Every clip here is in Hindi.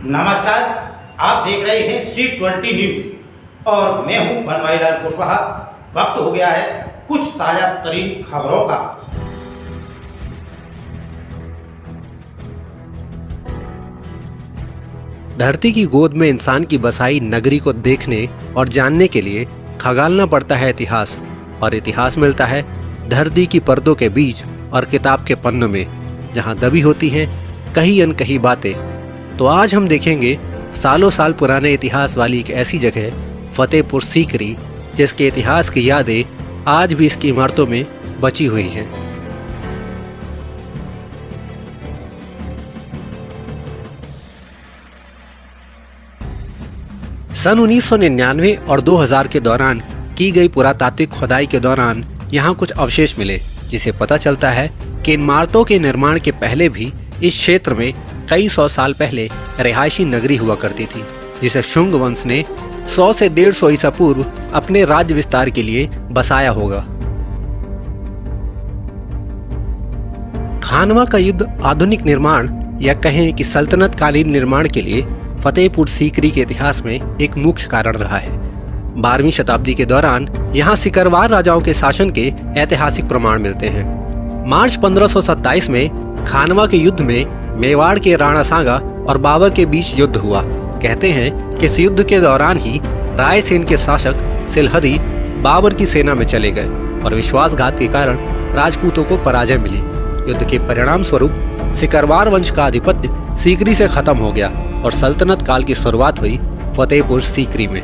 नमस्कार, आप देख रहे हैं C20 न्यूज और मैं हूं बनवारीलाल कुशवाहा। वक्त हो गया है कुछ ताजा तरीन खबरों का। धरती की गोद में इंसान की बसाई नगरी को देखने और जानने के लिए खगालना पड़ता है इतिहास, और इतिहास मिलता है धरती की पर्दों के बीच और किताब के पन्नों में, जहां दबी होती हैं कहीं अनकही बातें। तो आज हम देखेंगे सालों साल पुराने इतिहास वाली एक ऐसी जगह फतेहपुर सीकरी, जिसके इतिहास की यादें आज भी इसकी इमारतों में बची हुई हैं। सन 1999 और 2000 के दौरान की गई पुरातात्विक खुदाई के दौरान यहाँ कुछ अवशेष मिले, जिसे पता चलता है कि इन इमारतों के निर्माण के पहले भी इस क्षेत्र में कई सौ साल पहले रिहायशी नगरी हुआ करती थी, जिसे शुंग वंश ने 100 से 150 ईसा पूर्व अपने राज्य विस्तार के लिए बसाया होगा। खानवा का युद्ध आधुनिक निर्माण या कहें कि सल्तनत कालीन निर्माण के लिए फतेहपुर सीकरी के इतिहास में एक मुख्य कारण रहा है। 12वीं शताब्दी के दौरान यहाँ सिकरवार राजाओं के शासन के ऐतिहासिक प्रमाण मिलते हैं। मार्च 1527 में खानवा के युद्ध में मेवाड़ के राणा सांगा और बाबर के बीच युद्ध हुआ। कहते हैं कि इस युद्ध के दौरान ही रायसेन के शासक सिलहदी बाबर की सेना में चले गए और विश्वासघात के कारण राजपूतों को पराजय मिली। युद्ध के परिणाम स्वरूप सिकरवार वंश का आधिपत्य सीकरी से खत्म हो गया और सल्तनत काल की शुरुआत हुई फतेहपुर सीकरी में।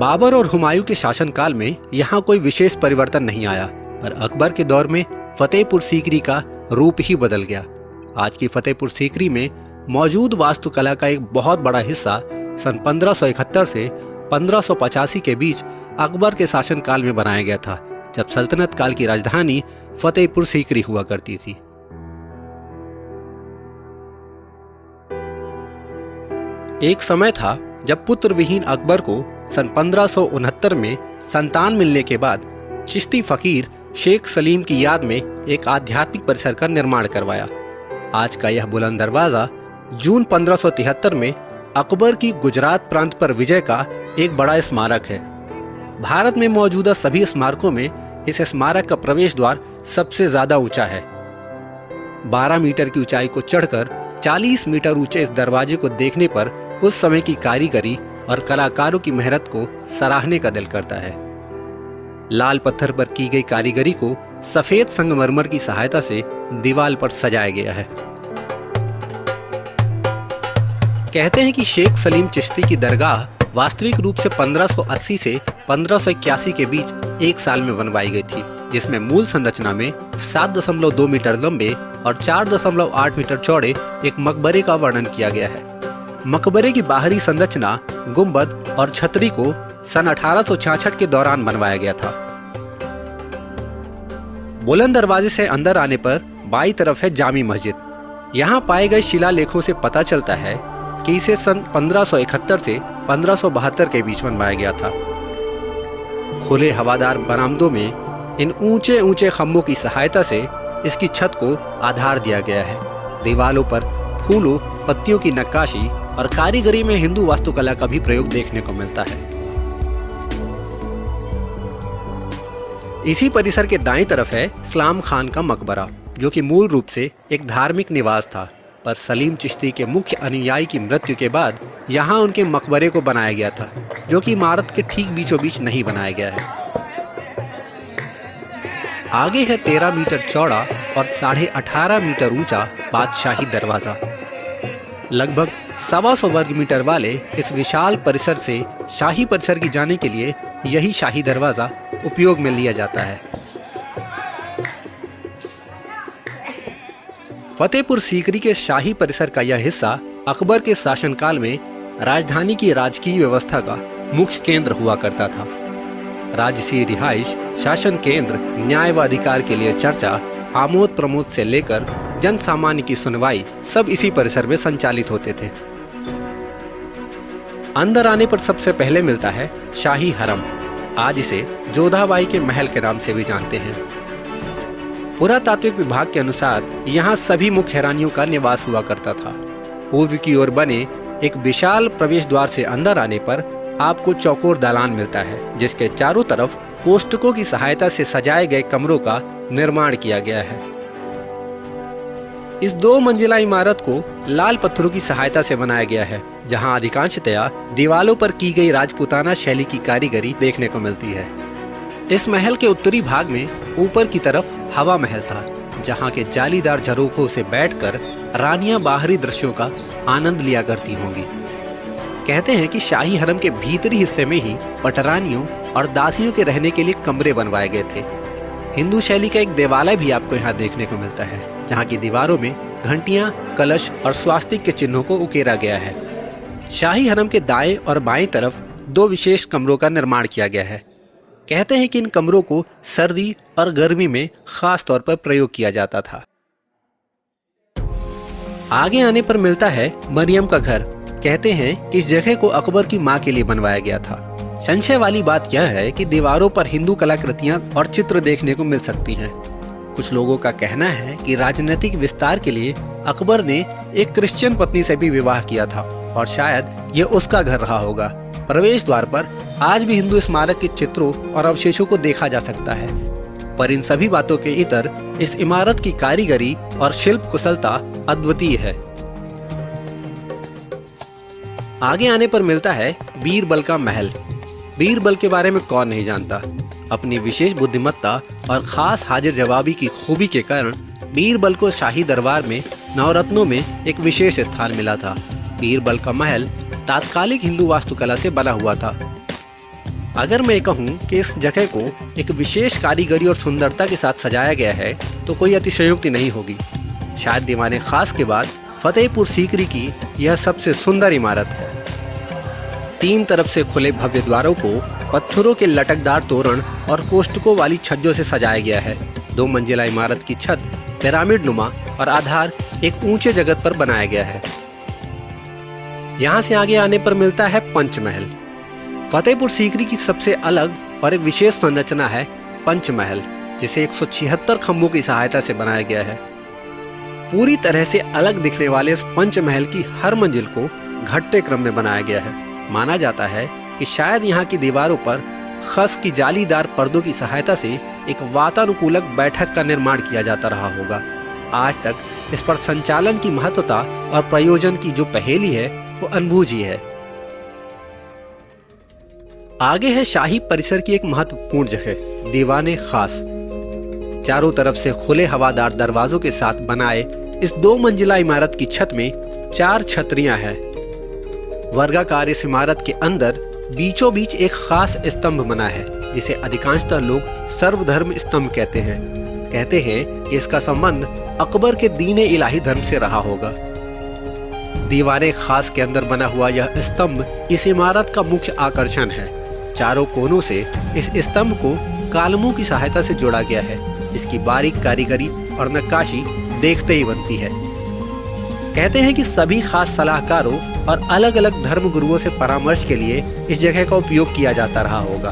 बाबर और हुमायूं के शासनकाल में यहाँ कोई विशेष परिवर्तन नहीं आया, पर अकबर के दौर में फतेहपुर सीकरी का रूप ही बदल गया। आज की फतेहपुर सीकरी में मौजूद वास्तुकला का एक बहुत बड़ा हिस्सा सन 1571 से 1585 के बीच अकबर के शासनकाल में बनाया गया था, जब सल्तनत काल की राजधानी फतेहपुर सीकरी हुआ करती थी। एक समय था जब पुत्र विहीन अकबर को सन 1569 में संतान मिलने के बाद चिश्ती फकीर शेख सलीम की याद में एक आध्यात्मिक परिसर का निर्माण करवाया। आज का यह बुलंद दरवाजा जून 1573 में अकबर की गुजरात प्रांत पर विजय का एक बड़ा स्मारक है। भारत में मौजूदा सभी स्मारकों में इस स्मारक का प्रवेश द्वार सबसे ज्यादा ऊंचा है। 12 मीटर की ऊंचाई को चढ़कर 40 मीटर ऊंचे इस दरवाजे को देखने पर उस समय की कारीगरी और कलाकारों की मेहनत को सराहने का दिल करता है। लाल पत्थर पर की गई कारीगरी को सफेद संगमरमर की सहायता से दीवार पर सजाया गया है। कहते हैं कि शेख सलीम चिश्ती की दरगाह वास्तविक रूप से 1580 से 1581 के बीच एक साल में बनवाई गई थी, जिसमें मूल संरचना में 7.2 मीटर लंबे और 4.8 मीटर चौड़े एक मकबरे का वर्णन किया गया है। मकबरे की बाहरी संरचना गुंबद और छतरी को सन 1866 के दौरान बनवाया गया था। बुलंद दरवाजे से अंदर आने पर बाईं तरफ है जामी मस्जिद। यहाँ पाए गए शिलालेखों से पता चलता है कि इसे सन 1571 से 1572 के बीच बनवाया गया था। खुले हवादार बरामदों में इन ऊंचे ऊंचे खम्भों की सहायता से इसकी छत को आधार दिया गया है। दीवारों पर फूलों पत्तियों की नक्काशी और कारीगरी में हिंदू वास्तुकला का भी प्रयोग देखने को मिलता है। इसी परिसर के दाईं तरफ है इस्लाम खान का मकबरा, जो कि मूल रूप से एक धार्मिक निवास था, पर सलीम चिश्ती के मुख्य अनुयायी की मृत्यु के बाद यहाँ उनके मकबरे को बनाया गया था, जो कि इमारत के ठीक बीचों बीच नहीं बनाया गया है। आगे है 13 मीटर चौड़ा और 18.5 मीटर ऊंचा बादशाही दरवाजा। लगभग 125 वर्ग मीटर वाले इस विशाल परिसर से शाही परिसर की जाने के लिए यही शाही दरवाजा उपयोग में लिया जाता है। फतेहपुर सीकरी के शाही परिसर का यह हिस्सा अकबर के शासनकाल में राजधानी की राजकीय व्यवस्था का मुख्य केंद्र हुआ करता था। राजसी रिहाइश, शासन केंद्र, न्याय व अधिकार के लिए चर्चा, आमोद प्रमोद से लेकर जन सामान्य की सुनवाई सब इसी परिसर में संचालित होते थे। अंदर आने पर सबसे पहले मिलता है शाही हरम। आज इसे जोधाबाई के महल के नाम से भी जानते हैं। पुरातात्विक विभाग के अनुसार यहाँ सभी मुख्य रानियों का निवास हुआ करता था। पूर्व की ओर बने एक विशाल प्रवेश द्वार से अंदर आने पर आपको चौकोर दालान मिलता है, जिसके चारों तरफ कोष्ठकों की सहायता से सजाए गए कमरों का निर्माण किया गया है। इस 2 मंजिला इमारत को लाल पत्थरों की सहायता से बनाया गया है, जहां अधिकांशतया दीवालों पर की गई राजपूताना शैली की कारीगरी देखने को मिलती है। इस महल के उत्तरी भाग में ऊपर की तरफ हवा महल था, जहां के जालीदार झरोखों से बैठकर रानियां बाहरी दृश्यों का आनंद लिया करती होंगी। कहते हैं कि शाही हरम के भीतरी हिस्से में ही पटरानियों और दासियों के रहने के लिए कमरे बनवाए गए थे। हिंदू शैली का एक देवालय भी आपको यहाँ देखने को मिलता है, जहाँ की दीवारों में घंटियां, कलश और स्वास्तिक के चिन्हों को उकेरा गया है। शाही हरम के दाएं और बाएं तरफ 2 विशेष कमरों का निर्माण किया गया है। कहते हैं कि इन कमरों को सर्दी और गर्मी में खास तौर पर प्रयोग किया जाता था। आगे आने पर मिलता है मरियम का घर। कहते हैं कि इस जगह को अकबर की मां के लिए बनवाया गया था। संशय वाली बात यह है कि दीवारों पर हिंदू कलाकृतियां और चित्र देखने को मिल सकती हैं। कुछ लोगों का कहना है कि राजनीतिक विस्तार के लिए अकबर ने एक क्रिश्चियन पत्नी से भी विवाह किया था और शायद ये उसका घर रहा होगा। प्रवेश द्वार पर आज भी हिंदू स्मारक के चित्रों और अवशेषों को देखा जा सकता है, पर इन सभी बातों के इतर इस इमारत की कारीगरी और शिल्प कुशलता अद्वितीय है। आगे आने पर मिलता है बीरबल का महल। बीरबल के बारे में कौन नहीं जानता। अपनी विशेष बुद्धिमत्ता और खास हाजिर जवाबी की खूबी के कारण बीरबल को शाही दरबार में नवरत्नों में एक विशेष स्थान मिला था। बीरबल का महल तात्कालिक हिंदू वास्तुकला से बना हुआ था। अगर मैं कहूँ कि इस जगह को एक विशेष कारीगरी और सुंदरता के साथ सजाया गया है तो कोई अतिशयोक्ति नहीं होगी। शायद दीवाने खास के बाद फतेहपुर सीकरी की यह सबसे सुंदर इमारत है। 3 तरफ से खुले भव्य द्वारों को पत्थरों के लटकदार तोरण और कोष्ठकों वाली छज्जों से सजाया गया है। 2 मंजिला इमारत की छत पिरामिड नुमा और आधार एक ऊंचे जगत पर बनाया गया है। यहाँ से आगे आने पर मिलता है पंचमहल। फतेहपुर सीकरी की सबसे अलग और एक विशेष संरचना है पंचमहल, जिसे 176 खंभों की सहायता से बनाया गया है। पूरी तरह से अलग दिखने वाले इस पंचमहल की हर मंजिल को घटते क्रम में बनाया गया है। माना जाता है कि शायद यहाँ की दीवारों पर खस की जालीदार पर्दों की सहायता से एक वातानुकूलक बैठक का निर्माण किया जाता रहा होगा। आज तक इस पर संचालन की महत्वता और प्रयोजन की जो पहेली है वो अनबूझी है। आगे है शाही परिसर की एक महत्वपूर्ण जगह, दीवाने खास। चारों तरफ से खुले हवादार दरवाजों के साथ बनाए इस 2 मंजिला इमारत की छत में 4 छतरियां हैं। वर्गाकार इस इमारत के अंदर बीचों बीच एक खास स्तंभ बना है, जिसे अधिकांशतः लोग सर्वधर्म स्तंभ कहते हैं। कहते हैं कि इसका संबंध अकबर के दीन इलाही धर्म से रहा होगा। दीवाने खास के अंदर बना हुआ यह स्तंभ इस इमारत का मुख्य आकर्षण है। चारों कोनों से इस स्तंभ को कालमों की सहायता से जोड़ा गया है, जिसकी बारीक कारीगरी और नक्काशी देखते ही बनती है। कहते हैं कि सभी खास सलाहकारों और अलग अलग धर्म गुरुओं से परामर्श के लिए इस जगह का उपयोग किया जाता रहा होगा।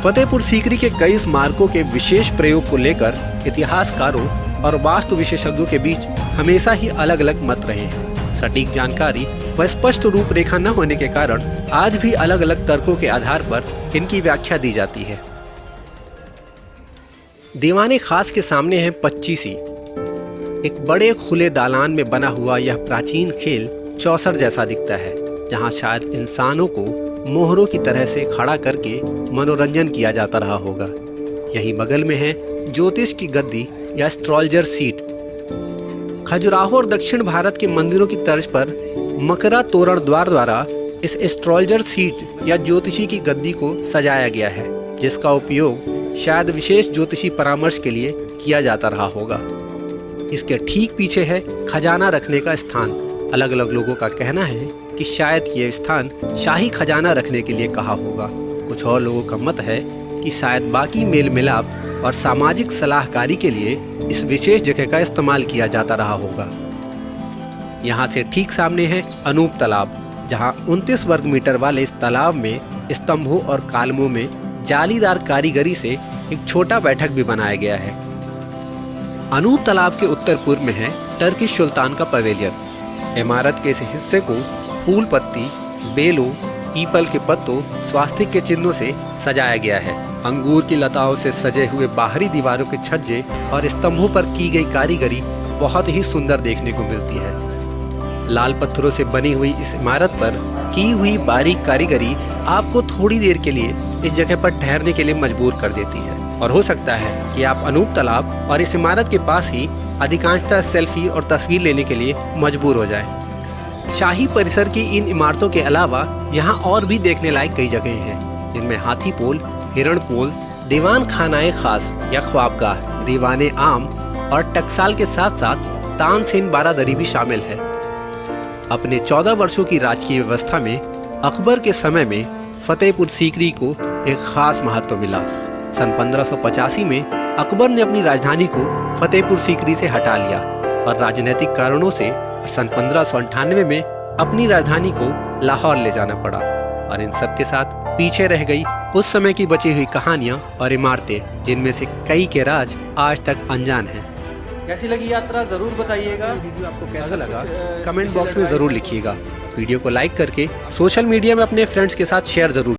फतेहपुर सीकरी के कई स्मारकों के विशेष प्रयोग को लेकर इतिहासकारों और वास्तु विशेषज्ञों के बीच हमेशा ही अलग अलग मत रहे हैं। सटीक जानकारी व स्पष्ट रूपरेखा न होने के कारण आज भी अलग अलग तर्कों के आधार पर इनकी व्याख्या दी जाती है। दीवाने खास के सामने है पच्चीसी। एक बड़े खुले दालान में बना हुआ यह प्राचीन खेल चौसर जैसा दिखता है, जहां शायद इंसानों को मोहरों की तरह से खड़ा करके मनोरंजन किया जाता रहा होगा। यही बगल में है ज्योतिष की गद्दी या एस्ट्रोलजर सीट। खजुराहो और दक्षिण भारत के मंदिरों की तर्ज पर मकरा तोरण द्वार द्वारा इस एस्ट्रोलजर सीट या ज्योतिषी की गद्दी को सजाया गया है, जिसका उपयोग शायद विशेष ज्योतिषी परामर्श के लिए किया जाता रहा होगा। इसके ठीक पीछे है खजाना रखने का स्थान। अलग अलग लोगों का कहना है कि शायद ये स्थान शाही खजाना रखने के लिए कहा होगा। कुछ और लोगों का मत है कि शायद बाकी मेल मिलाप और सामाजिक सलाहकारी के लिए इस विशेष जगह का इस्तेमाल किया जाता रहा होगा। यहाँ से ठीक सामने है अनूप तालाब, जहाँ 29 वर्ग मीटर वाले इस तालाब में स्तंभों और कालमों में जालीदार कारीगरी से एक छोटा बैठक भी बनाया गया है। अनूप तालाब के उत्तर पूर्व में है टर्किश सुल्तान का पवेलियन। इमारत के इस हिस्से को फूल पत्ती, बेलों, पीपल के पत्तों, स्वास्तिक के चिन्हों से सजाया गया है। अंगूर की लताओं से सजे हुए बाहरी दीवारों के छज्जे और स्तंभों पर की गई कारीगरी बहुत ही सुंदर देखने को मिलती है। लाल पत्थरों से बनी हुई इस इमारत पर की हुई बारीक कारीगरी आपको थोड़ी देर के लिए इस जगह पर ठहरने के लिए मजबूर कर देती है और हो सकता है कि आप अनूप तालाब और इस इमारत के पास ही अधिकांशतः सेल्फी और तस्वीर लेने के लिए मजबूर हो जाएं। शाही परिसर की इन इमारतों के अलावा यहाँ और भी देखने लायक कई जगह हैं, जिनमें हाथी पोल, हिरण पोल, दीवान खानाए खास या ख्वाबगाह, दीवाने आम और टकसाल के साथ साथ तानसेन बारादरी भी शामिल है। अपने 14 वर्षों की राजकीय व्यवस्था में अकबर के समय में फतेहपुर सीकरी को एक खास महत्व मिला। सन 1585 में अकबर ने अपनी राजधानी को फतेहपुर सीकरी से हटा लिया और राजनीतिक कारणों से सन 1598 में अपनी राजधानी को लाहौर ले जाना पड़ा। और इन सब के साथ पीछे रह गई उस समय की बची हुई कहानियां और इमारतें, जिनमें से कई के राज आज तक अनजान हैं। कैसी लगी यात्रा जरूर बताइएगा। वीडियो आपको कैसा लगा कमेंट बॉक्स में जरूर लिखिएगा। वीडियो को लाइक करके सोशल मीडिया में अपने फ्रेंड्स के साथ शेयर जरूर